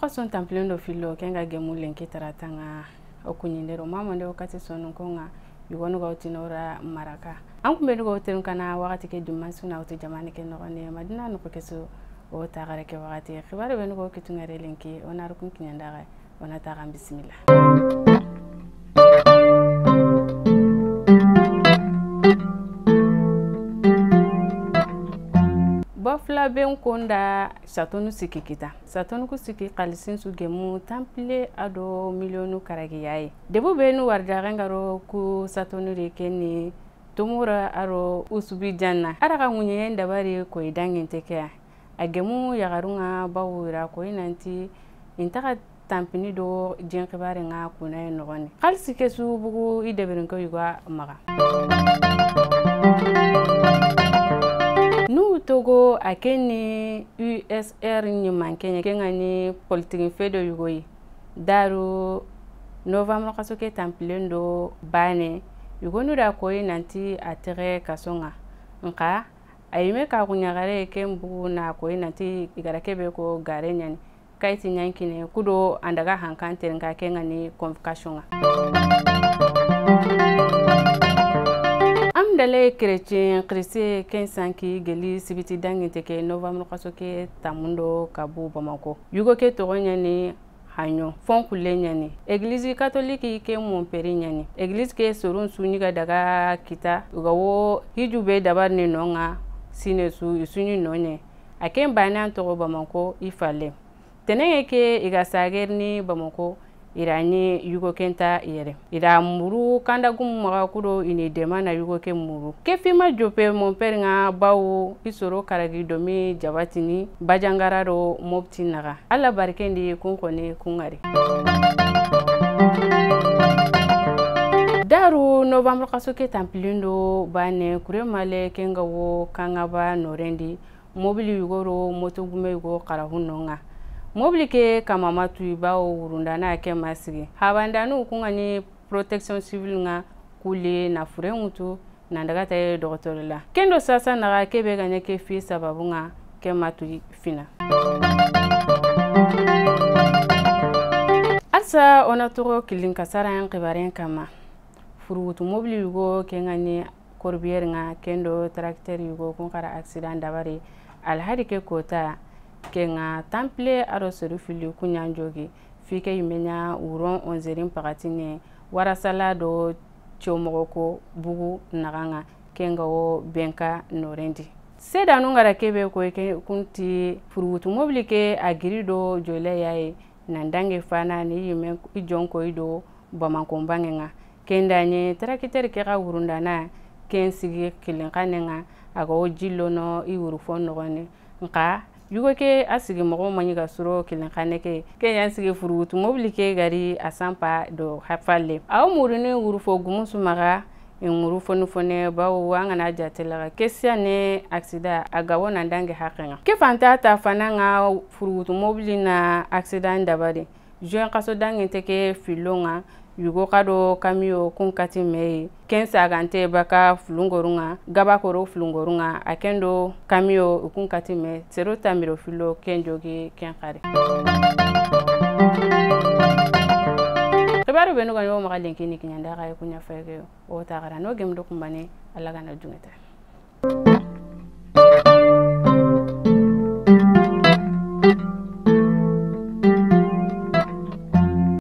son tampilendo filo kenga gemu lenki taratanga okunyindero mama nde wakati sonu konga yugonu gautinora maraka anku bedu gautin kana wakati ke dumansu na uti jamani ke nogone madina no keso o tagare ke wakati khibare benu go kitungare lenki onaru kun kinyandara ona taga bismillah. Bafla ben konda satonu sikikita satonu ku siki kalisin su gemu temple ado milionu karagiyaye debu benu warda ngaro ku satonu rekeni tumura aro usubi janna araka munye ndabari ko idangin tekea agemu yagarunga bawura ko inanti intaka tampini do jenkibare nga kuna nogoni kalsi kesu bugu ideberin ko yuga maga nu togo akeni USR ni mankenya kengani politique fedo yugoyi daru novembre kasoke tampilendo bane yugonu da koyi nanti atere kasonga nka ayime ka kunyagare kembu na koyi nanti igarakebe ko gare nyani kaiti nyankine kudo andaga hankante nga kengani convocation amdale chrétien christé kensanki geli sibiti danginte ke novembre kasoke tamundo kabu bamako yugo ke togonya ni hanyo fonkule nyani église catholique ke Montpellier nyani église ke sorun suniga daga kita ugawo hijube dabar ni nonga sinesu isuni nonye aken bana to bamako ifale tenenge ke igasager ni bamako irani yugo kenta yere ira muru kanda gum maga kudo ini demana yugo ke muru ke fima jope mon père nga bawo isoro karagi domi jabatini bajangararo mopti naga alla barkendi kunkone kungari daru novembre kasoke tampilindo bane kuremale kenga wo kangaba norendi mobili yugoro moto gume yugo karahunonga mobili ke kamama tuibawo urundana ke masigi habandanu kungani protection civile nga kule na furengutu na ndaga taye doktorla kendo sasa naga kebe ganya ke fi sababu nga ke matui fina asa ona toro kilin kasara yan qibaren kama furutu mobili yugo ke ngani corbière nga kendo tracteur yugo kun kara accident dabari alhadi ke kota kenga temple aro seru fili kunyanjogi fike yimenya uron onzerin pakatine warasala do chomoko bugu naganga kenga wo benka norendi seda nungara kebe ko kunti furutu mobili ke agirido jole yayi nandange fana ni yime ijonko ido bamankombangenga kendanye trakiter ke ga urundana kensigi kilinkanenga ago jillono iwurufon nogone nka yugo ke asigi mogo manyiga suro kilin khaneke kenya sigi furutu mobili ke gari asampa do hafalle aw murune urufo gumusu maga ngurufo nufone bawo wanga na jatela kesia ne accident agawo na ndange hakenga ke fanta ta fananga furutu mobili na accident dabari jean kaso dange teke filonga yugo kado kamio kunkati mei kensa gante baka fulungorunga gabakoro fulungorunga akendo kamio kunkati me zero tamiro filo kenjogi kenkare kebaru benu ganyo magalenki ni kinyanda kay kunya fege o tagara no gemdo kumbane alaga na jungeta